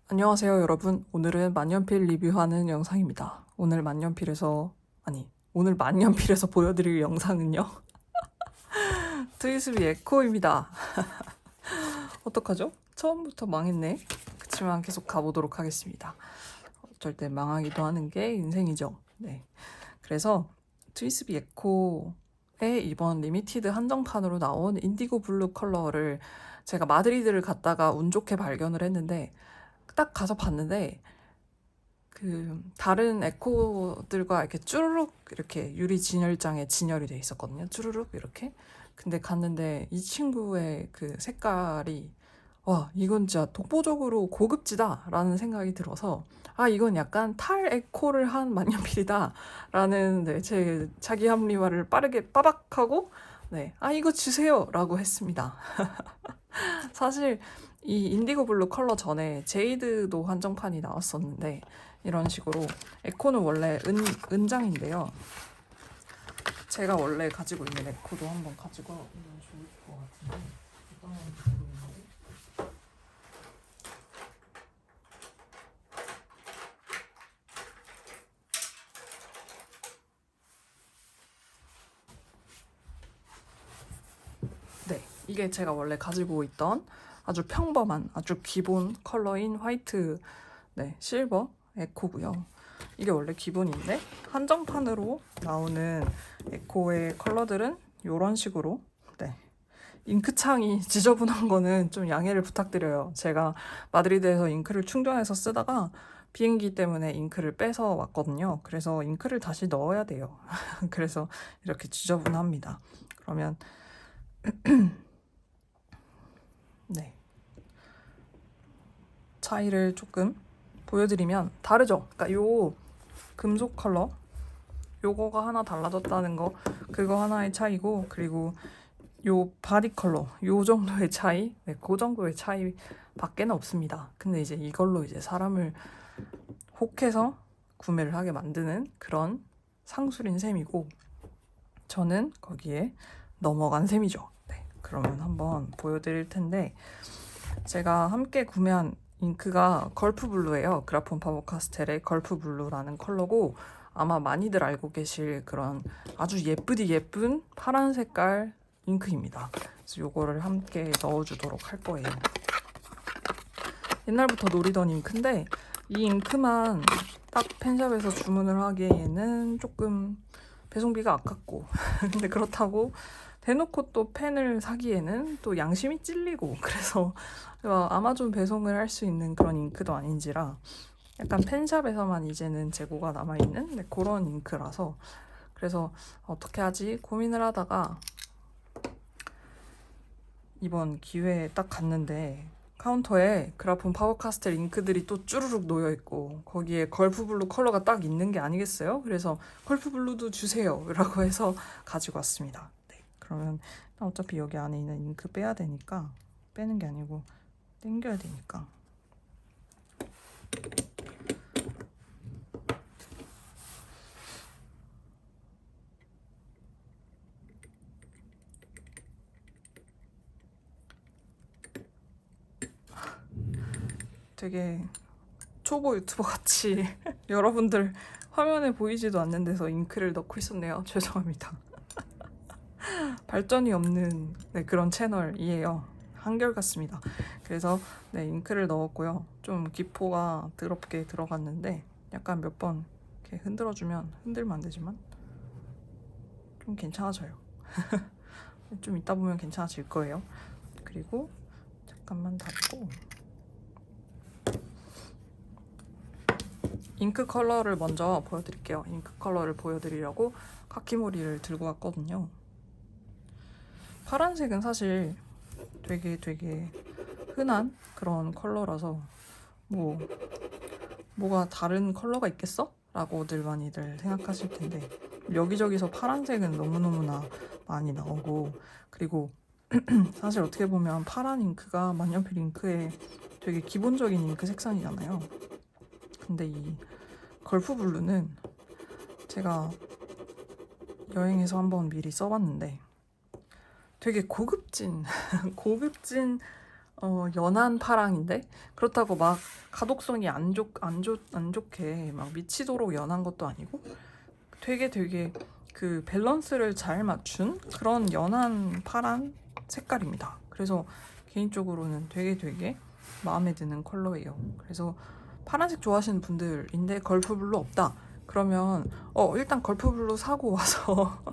안녕하세요 여러분. 오늘은 만년필 리뷰하는 영상입니다. 오늘 만년필에서 보여드릴 영상은요 트위스비 에코입니다. 어떡하죠? 처음부터 망했네. 그치만 계속 가보도록 하겠습니다. 어쩔 땐 망하기도 하는 게 인생이죠. 네. 그래서 트위스비 에코의 이번 리미티드 한정판으로 나온 인디고 블루 컬러를 제가 마드리드를 갔다가 운 좋게 발견을 했는데, 딱 가서 봤는데 그 다른 에코들과 이렇게 쭈루룩 이렇게 유리 진열장에 진열이 돼 있었거든요. 쭈루룩 이렇게. 근데 갔는데 이 친구의 그 색깔이, 와, 이건 진짜 독보적으로 고급지다라는 생각이 들어서, 아, 이건 약간 탈 에코를 한 만년필이다라는, 네, 제 자기 합리화를 빠르게 빠박하고, 네, 아, 이거 주세요라고 했습니다. 사실 이 인디고 블루 컬러 전에 제이드도 한정판이 나왔었는데, 이런 식으로 에코는 원래 은장인데요. 제가 원래 가지고 있는 에코도 한번 가지고 오면 좋을 것 같은데, 어떤 건지 모르겠는데. 네, 이게 제가 원래 가지고 있던 아주 평범한 아주 기본 컬러인 화이트, 네, 실버 에코고요. 이게 원래 기본인데 한정판으로 나오는 에코의 컬러들은 이런 식으로, 네, 잉크창이 지저분한 거는 좀 양해를 부탁드려요. 제가 마드리드에서 잉크를 충전해서 쓰다가 비행기 때문에 잉크를 빼서 왔거든요. 그래서 잉크를 다시 넣어야 돼요. 그래서 이렇게 지저분합니다. 그러면 네, 차이를 조금 보여드리면 다르죠. 그러니까 요 금속 컬러 요거가 하나 달라졌다는 거, 그거 하나의 차이고, 그리고 요 바디 컬러 요 정도의 차이, 네, 그 정도의 차이 밖에는 없습니다. 근데 이제 이걸로 이제 사람을 혹해서 구매를 하게 만드는 그런 상술인 셈이고, 저는 거기에 넘어간 셈이죠. 네, 그러면 한번 보여드릴 텐데, 제가 함께 구매한 잉크가 걸프 블루예요. 그라폰 파버 카스텔의 걸프 블루라는 컬러고, 아마 많이들 알고 계실 그런 아주 예쁘디 예쁜 파란 색깔 잉크입니다. 그래서 요거를 함께 넣어주도록 할 거예요. 옛날부터 노리던 잉크인데 이 잉크만 딱 펜샵에서 주문을 하기에는 조금 배송비가 아깝고 근데 그렇다고 대놓고 또 펜을 사기에는 또 양심이 찔리고, 그래서 아마존 배송을 할 수 있는 그런 잉크도 아닌지라 약간 펜샵에서만 이제는 재고가 남아있는, 네, 그런 잉크라서, 그래서 어떻게 하지 고민을 하다가 이번 기회에 딱 갔는데 카운터에 그라폰 파워카스텔 잉크들이 또 쭈루룩 놓여 있고 거기에 걸프 블루 컬러가 딱 있는 게 아니겠어요? 그래서 걸프 블루도 주세요라고 해서 가지고 왔습니다. 네, 그러면 어차피 여기 안에 있는 잉크 빼야 되니까, 빼는 게 아니고 당겨야 되니까, 되게 초보 유튜버 같이 여러분들 화면에 보이지도 않는 데서 잉크를 넣고 있었네요. 죄송합니다. 발전이 없는, 네, 그런 채널이에요. 한결같습니다. 그래서 네, 잉크를 넣었고요. 좀 기포가 더럽게 들어갔는데 약간 몇 번 이렇게 흔들어주면, 흔들면 안 되지만 좀 괜찮아져요. 좀 이따 보면 괜찮아질 거예요. 그리고 잠깐만 닫고 잉크 컬러를 먼저 보여드릴게요. 잉크 컬러를 보여드리려고 카키모리를 들고 왔거든요. 파란색은 사실 되게 흔한 그런 컬러라서 뭐 뭐가 다른 컬러가 있겠어? 라고들 많이들 생각하실 텐데, 여기저기서 파란색은 너무너무나 많이 나오고, 그리고 사실 어떻게 보면 파란 잉크가 만년필 잉크의 되게 기본적인 잉크 색상이잖아요. 근데 이 걸프 블루는 제가 여행에서 한번 미리 써봤는데 되게 고급진 고급진 연한 파랑인데 그렇다고 막 가독성이 안 좋게 막 미치도록 연한 것도 아니고 되게 그 밸런스를 잘 맞춘 그런 연한 파란 색깔입니다. 그래서 개인적으로는 되게 마음에 드는 컬러예요. 그래서 파란색 좋아하시는 분들인데 걸프블루 없다. 그러면 일단 걸프블루 사고 와서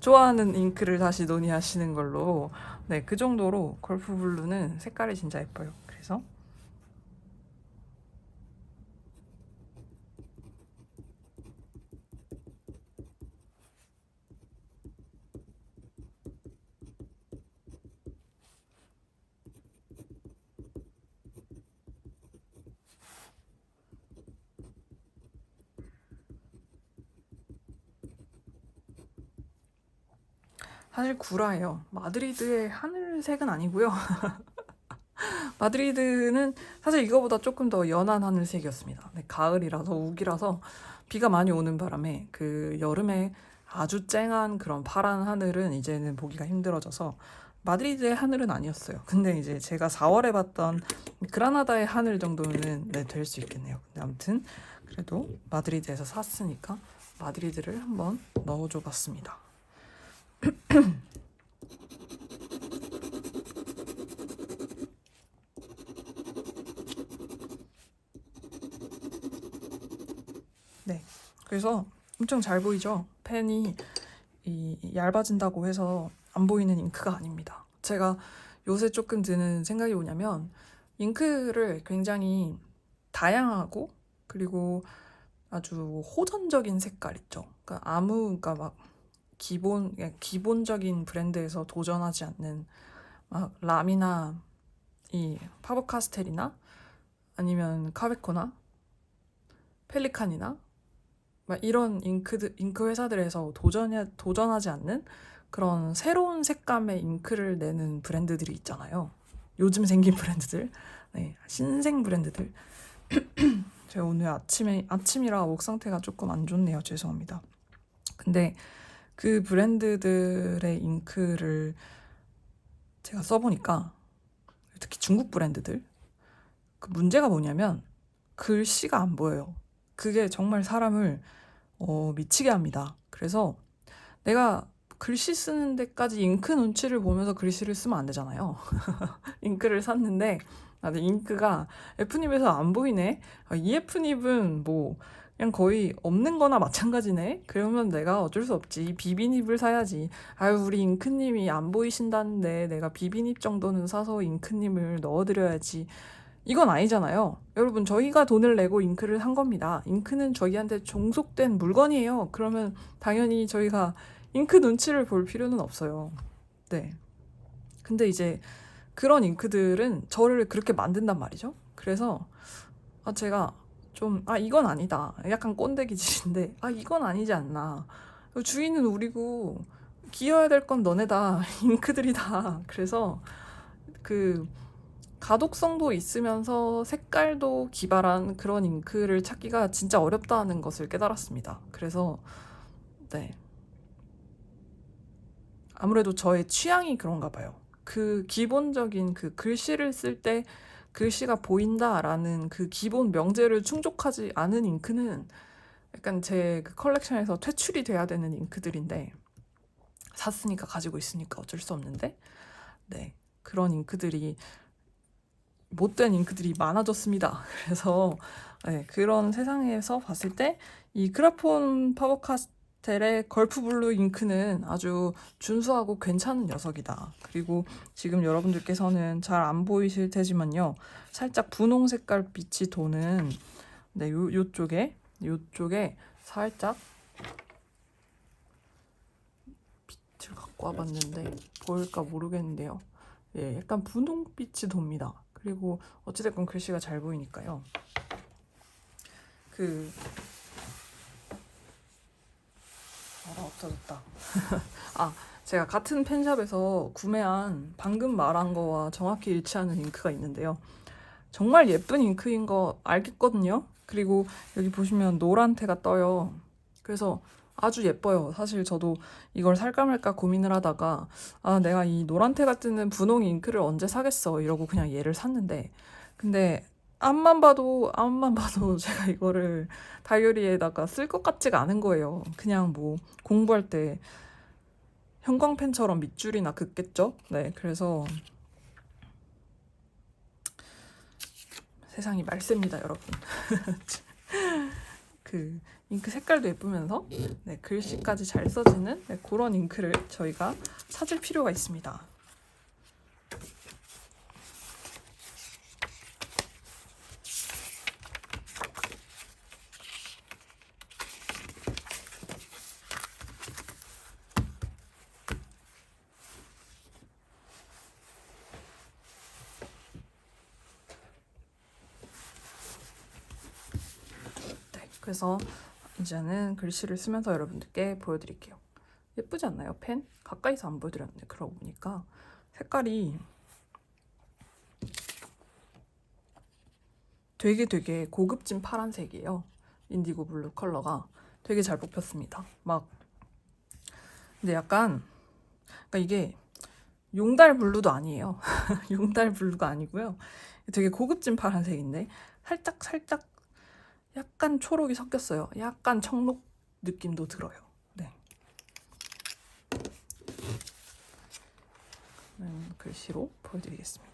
좋아하는 잉크를 다시 논의하시는 걸로. 네, 그 정도로 걸프블루는 색깔이 진짜 예뻐요. 그래서 사실 구라예요. 마드리드의 하늘색은 아니고요. 마드리드는 사실 이거보다 조금 더 연한 하늘색이었습니다. 네, 가을이라서 우기라서 비가 많이 오는 바람에 그 여름에 아주 쨍한 그런 파란 하늘은 이제는 보기가 힘들어져서 마드리드의 하늘은 아니었어요. 근데 이제 제가 4월에 봤던 그라나다의 하늘 정도는 네, 될 수 있겠네요. 근데 아무튼 그래도 마드리드에서 샀으니까 마드리드를 한번 넣어줘 봤습니다. 네. 그래서 엄청 잘 보이죠? 펜이 얇아진다고 해서 안 보이는 잉크가 아닙니다. 제가 요새 조금 드는 생각이 뭐냐면 잉크를 굉장히 다양하고 그리고 아주 호전적인 색깔 있죠. 그러니까 막 기본적인 브랜드에서 도전하지 않는 막 람이나 이 파버카스텔이나 아니면 카베코나 펠리칸이나 막 이런 잉크 회사들에서 도전하지 않는 그런 새로운 색감의 잉크를 내는 브랜드들이 있잖아요. 요즘 생긴 브랜드들, 네, 신생 브랜드들. 제가 오늘 아침이라 목 상태가 조금 안 좋네요. 죄송합니다. 근데 그 브랜드들의 잉크를 제가 써보니까 특히 중국 브랜드들 그 문제가 뭐냐면 글씨가 안 보여요. 그게 정말 사람을 미치게 합니다. 그래서 내가 글씨 쓰는 데까지 잉크 눈치를 보면서 글씨를 쓰면 안 되잖아요. 잉크를 샀는데 잉크가 F닙에서 안 보이네. 이 F닙은 뭐 그냥 거의 없는 거나 마찬가지네. 그러면 내가 어쩔 수 없지. 비비닙을 사야지. 아유, 우리 잉크님이 안 보이신다는데 내가 비비닙 정도는 사서 잉크님을 넣어드려야지. 이건 아니잖아요. 여러분, 저희가 돈을 내고 잉크를 산 겁니다. 잉크는 저희한테 종속된 물건이에요. 그러면 당연히 저희가 잉크 눈치를 볼 필요는 없어요. 네. 근데 이제 그런 잉크들은 저를 그렇게 만든단 말이죠. 그래서 제가 좀 이건 아니다. 약간 꼰대기질인데 이건 아니지 않나. 주인은 우리고 기여해야 될 건 너네다. 잉크들이다. 그래서 그 가독성도 있으면서 색깔도 기발한 그런 잉크를 찾기가 진짜 어렵다는 것을 깨달았습니다. 그래서 네, 아무래도 저의 취향이 그런가 봐요. 그 기본적인 그 글씨를 쓸 때 글씨가 보인다라는 그 기본 명제를 충족하지 않은 잉크는 약간 제 그 컬렉션에서 퇴출이 돼야 되는 잉크들인데 샀으니까 가지고 있으니까 어쩔 수 없는데 네, 그런 잉크들이 못된 잉크들이 많아졌습니다. 그래서 네, 그런 세상에서 봤을 때 이 크라폰 파버카스텔의 걸프블루 잉크는 아주 준수하고 괜찮은 녀석이다. 그리고 지금 여러분들께서는 잘 안 보이실 테지만요. 살짝 분홍 색깔 빛이 도는 네, 요쪽에 살짝 빛을 갖고 와봤는데 보일까 모르겠는데요. 예, 약간 분홍빛이 돕니다. 그리고 어찌됐건 글씨가 잘 보이니까요. 없어졌다. 제가 같은 펜샵에서 구매한 방금 말한 거와 정확히 일치하는 잉크가 있는데요. 정말 예쁜 잉크인 거 알겠거든요. 그리고 여기 보시면 노란테가 떠요. 그래서 아주 예뻐요. 사실 저도 이걸 살까 말까 고민을 하다가 아, 내가 이 노란테가 뜨는 분홍 잉크를 언제 사겠어 이러고 그냥 얘를 샀는데 근데 앞만 봐도 제가 이거를 다이어리에다가 쓸 것 같지가 않은 거예요. 그냥 뭐 공부할 때 형광펜처럼 밑줄이나 긋겠죠? 네, 그래서 세상이 말셉니다, 여러분. 그 잉크 색깔도 예쁘면서 네, 글씨까지 잘 써지는 네, 그런 잉크를 저희가 찾을 필요가 있습니다. 네, 그래서 이제는 글씨를 쓰면서 여러분들께 보여드릴게요. 예쁘지 않나요? 펜? 가까이서 안 보여드렸는데 그러고 보니까 색깔이 되게 고급진 파란색이에요. 인디고 블루 컬러가 되게 잘 뽑혔습니다. 막 근데 약간 그러니까 이게 용달 블루도 아니에요. 용달 블루가 아니고요. 되게 고급진 파란색인데 살짝 약간 초록이 섞였어요. 약간 청록 느낌도 들어요. 네. 글씨로 보여드리겠습니다.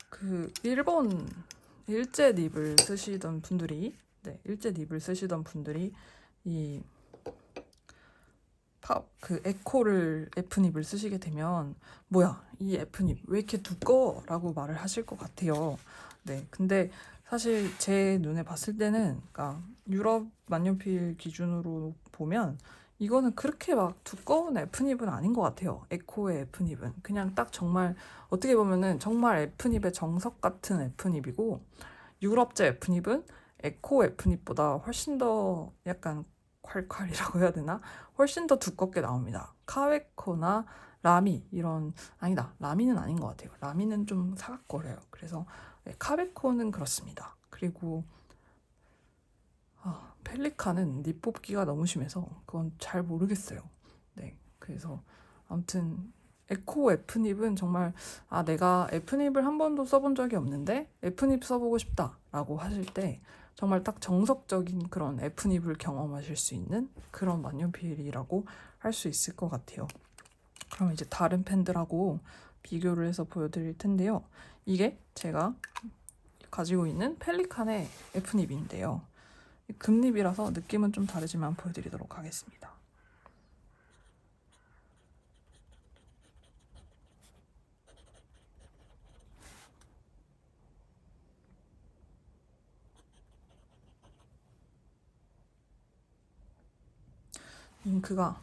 그 일본 일제 립을 쓰시던 분들이 일제 립을 쓰시던 분들이 이 그 에코를 F닙을 쓰시게 되면 뭐야 이 F닙 왜 이렇게 두꺼워? 라고 말을 하실 것 같아요. 네, 근데 사실 제 눈에 봤을 때는 그러니까 유럽 만년필 기준으로 보면 이거는 그렇게 막 두꺼운 F닙은 아닌 것 같아요. 에코의 F닙은 그냥 딱 정말 어떻게 보면은 정말 F닙의 정석 같은 F닙이고 유럽제 F닙은 에코 F닙보다 훨씬 더 약간 콸콸이라고 해야 되나? 훨씬 더 두껍게 나옵니다. 카웨코나 라미 이런 아니다. 라미는 아닌 것 같아요. 라미는 좀 사각거려요. 그래서 네, 카웨코는 그렇습니다. 그리고 펠리칸은 립 뽑기가 너무 심해서 그건 잘 모르겠어요. 네, 그래서 아무튼 에코 F닙은 정말 내가 F닙을 한 번도 써본 적이 없는데 F닙 써보고 싶다라고 하실 때 정말 딱 정석적인 그런 F닙을 경험하실 수 있는 그런 만년필이라고 할 수 있을 것 같아요. 그럼 이제 다른 펜들하고 비교를 해서 보여드릴 텐데요. 이게 제가 가지고 있는 펠리칸의 F닙인데요. 금립이라서 느낌은 좀 다르지만 보여드리도록 하겠습니다. 잉크가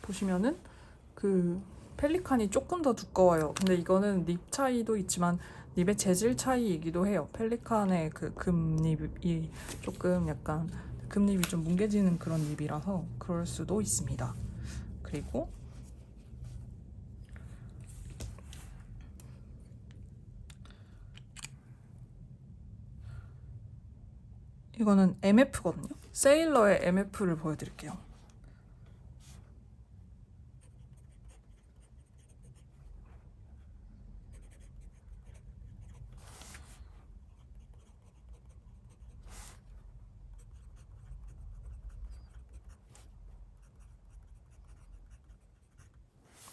보시면은 그 펠리칸이 조금 더 두꺼워요. 근데 이거는 립 차이도 있지만 립의 재질 차이이기도 해요. 펠리칸의 그 금립이 조금 약간 금립이 좀 뭉개지는 그런 립이라서 그럴 수도 있습니다. 그리고 이거는 MF거든요. 세일러의 MF를 보여드릴게요.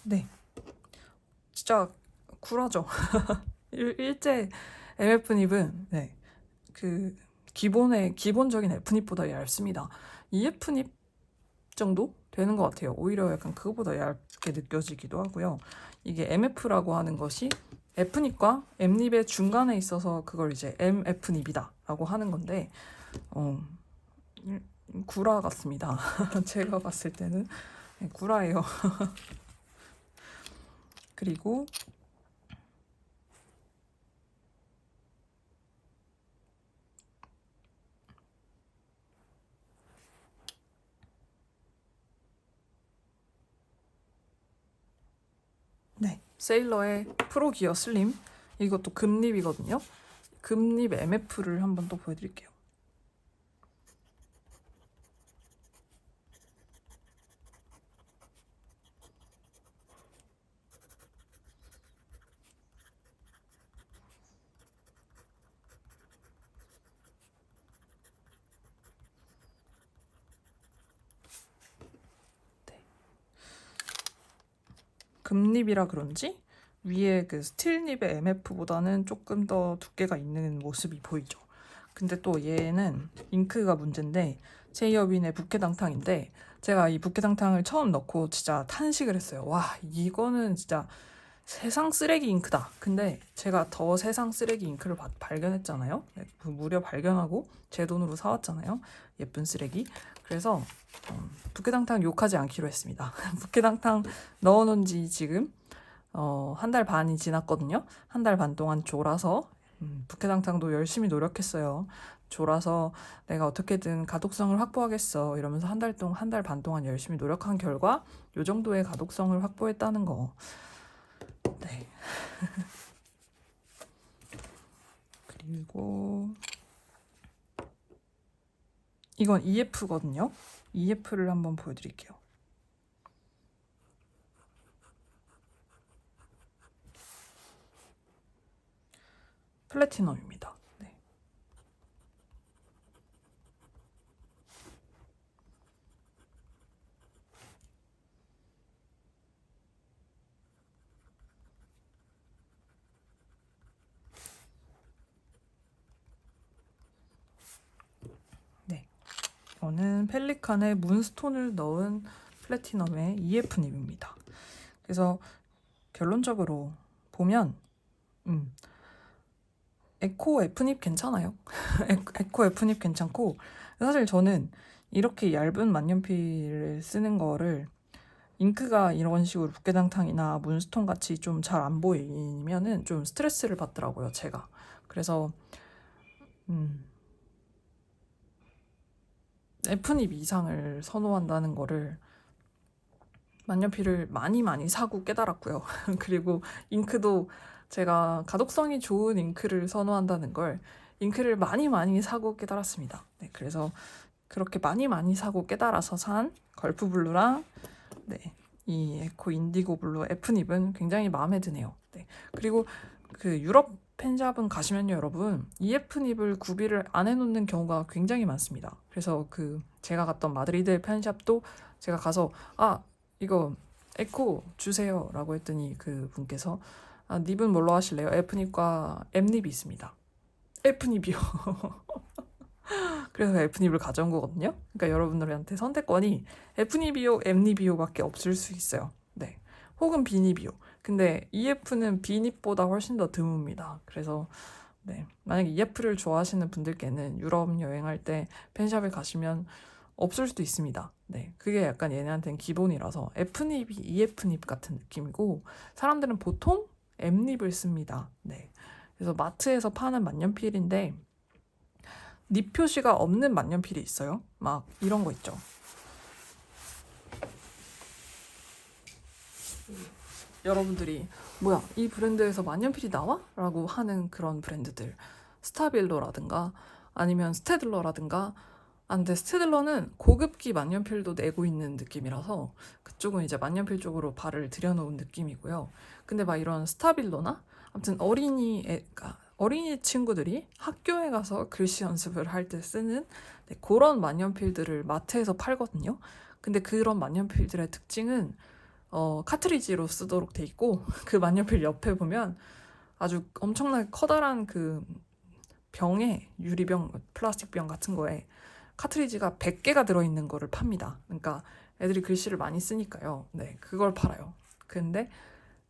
네, 진짜 쿨하죠. 일제 MF 닙은 네, 그 기본적인 F닙보다 얇습니다. 2F닙 정도 되는 것 같아요. 오히려 약간 그거보다 얇게 느껴지기도 하고요. 이게 MF라고 하는 것이 F닙과 M닙의 중간에 있어서 그걸 이제 MF닙이다 라고 하는 건데 구라 같습니다. 제가 봤을 때는 구라예요. 그리고 네, 세일러의 프로기어 슬림, 이것도 금립이거든요. 금립 MF를 한번 또 보여드릴게요. 금립이라 그런지 위에 그 스틸립의 MF보다는 조금 더 두께가 있는 모습이 보이죠. 근데 또 얘는 잉크가 문제인데 제이어빈의 부케당탕인데 제가 이 부케당탕을 처음 넣고 진짜 탄식을 했어요. 와, 이거는 진짜 세상 쓰레기 잉크다. 근데 제가 더 세상 쓰레기 잉크를 발견했잖아요. 무려 발견하고 제 돈으로 사왔잖아요. 예쁜 쓰레기. 그래서 부케당탕 욕하지 않기로 했습니다. 부케당탕 넣어놓은 지 지금 한 달 반이 지났거든요. 한 달 반 동안 졸아서 부케당탕도 열심히 노력했어요. 졸아서 내가 어떻게든 가독성을 확보하겠어 이러면서 한 달 반 동안 열심히 노력한 결과 요 정도의 가독성을 확보했다는 거. 네. 그리고 이건 EF거든요. EF를 한번 보여드릴게요. 플래티넘입니다. 네. 네. 이거는 펠리칸에 문스톤을 넣은 플래티넘의 EF닙입니다. 그래서 결론적으로 보면 에코 F닙 괜찮아요. 에코 F닙 괜찮고 사실 저는 이렇게 얇은 만년필을 쓰는 거를 잉크가 이런 식으로 부케당탕이나 문스톤 같이 좀 잘 안 보이면은 좀 스트레스를 받더라고요, 제가. 그래서 F닙 이상을 선호한다는 거를 만년필을 많이 사고 깨달았고요. 그리고 잉크도 제가 가독성이 좋은 잉크를 선호한다는 걸 잉크를 많이 사고 깨달았습니다. 네, 그래서 그렇게 많이 사고 깨달아서 산 걸프 블루랑 네, 이 에코 인디고 블루 F닙은 굉장히 마음에 드네요. 네, 그리고 그 유럽 펜샵은 가시면요, 여러분, EF닙을 구비를 안 해놓는 경우가 굉장히 많습니다. 그래서 그 제가 갔던 마드리드 펜샵도 제가 가서 이거 에코 주세요 라고 했더니 그 분께서 닙은 뭘로 하실래요? F닙과 M닙이 있습니다. F닙이요. 그래서 F닙을 가져온 거거든요. 그러니까 여러분들한테 선택권이 F닙이요, M닙이요 밖에 없을 수 있어요. 네. 혹은 B닙이요. 근데 EF는 B닙보다 훨씬 더 드뭅니다. 그래서 네. 만약에 EF를 좋아하시는 분들께는 유럽 여행할 때 펜샵에 가시면 없을 수도 있습니다. 네, 그게 약간 얘네한테는 기본이라서 F닙이 EF닙 같은 느낌이고 사람들은 보통 M닙을 씁니다. 네, 그래서 마트에서 파는 만년필인데 닙 표시가 없는 만년필이 있어요. 막 이런 거 있죠. 여러분들이 뭐야, 이 브랜드에서 만년필이 나와? 라고 하는 그런 브랜드들, 스타빌로라든가 아니면 스테들러라든가. 근데 스테들러는 고급기 만년필도 내고 있는 느낌이라서 그쪽은 이제 만년필 쪽으로 발을 들여놓은 느낌이고요. 근데 막 이런 스타빌로나 아무튼 어린이 친구들이 학교에 가서 글씨 연습을 할 때 쓰는 그런 만년필들을 마트에서 팔거든요. 근데 그런 만년필들의 특징은 카트리지로 쓰도록 돼 있고 그 만년필 옆에 보면 아주 엄청나게 커다란 그 병에 유리병, 플라스틱 병 같은 거에 카트리지가 100개가 들어있는 거를 팝니다. 그러니까 애들이 글씨를 많이 쓰니까요. 네, 그걸 팔아요. 근데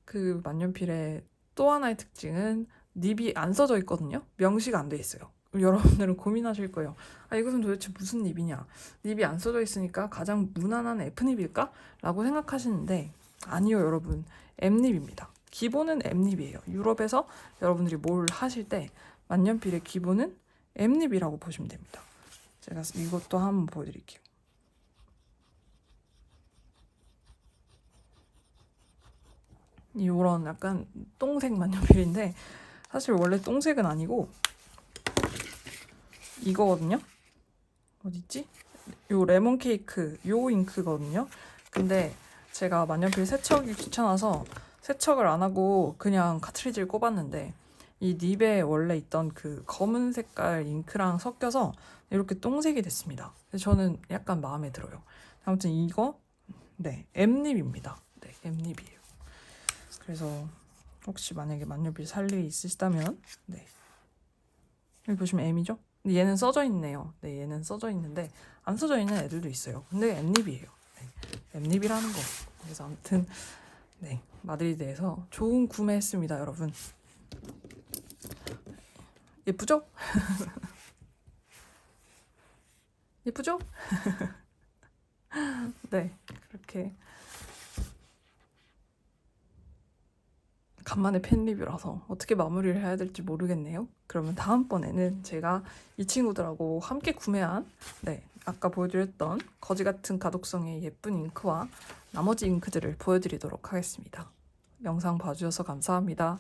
그 만년필의 또 하나의 특징은 닙이 안 써져 있거든요. 명시가 안 돼 있어요. 여러분들은 고민하실 거예요. 아, 이것은 도대체 무슨 닙이냐? 닙이 안 써져 있으니까 가장 무난한 F닙일까? 라고 생각하시는데 아니요, 여러분. M닙입니다. 기본은 M닙이에요. 유럽에서 여러분들이 뭘 하실 때 만년필의 기본은 M닙이라고 보시면 됩니다. 제가 이것도 한번 보여드릴게요. 이런 약간 똥색 만년필인데 사실 원래 똥색은 아니고 이거거든요. 어딨지? 요 레몬 케이크 요 잉크거든요. 근데 제가 만년필 세척이 귀찮아서 세척을 안 하고 그냥 카트리지를 꼽았는데 이 닙에 원래 있던 그 검은 색깔 잉크랑 섞여서 이렇게 똥색이 됐습니다. 그래서 저는 약간 마음에 들어요. 아무튼 이거 네 M닙입니다. 네 M닙이에요. 그래서 혹시 만약에 만년필 살 일이 있으시다면 네 여기 보시면 M이죠? 근데 얘는 써져 있네요. 네 얘는 써져 있는데 안 써져 있는 애들도 있어요. 근데 M닙이에요. 네, M닙이라는 거. 그래서 아무튼 네 마드리드에서 좋은 구매했습니다, 여러분. 예쁘죠? 예쁘죠? 네 그렇게 간만에 팬 리뷰라서 어떻게 마무리를 해야 될지 모르겠네요. 그러면 다음번에는 제가 이 친구들하고 함께 구매한 네 아까 보여드렸던 거지 같은 가독성의 예쁜 잉크와 나머지 잉크들을 보여드리도록 하겠습니다. 영상 봐주셔서 감사합니다.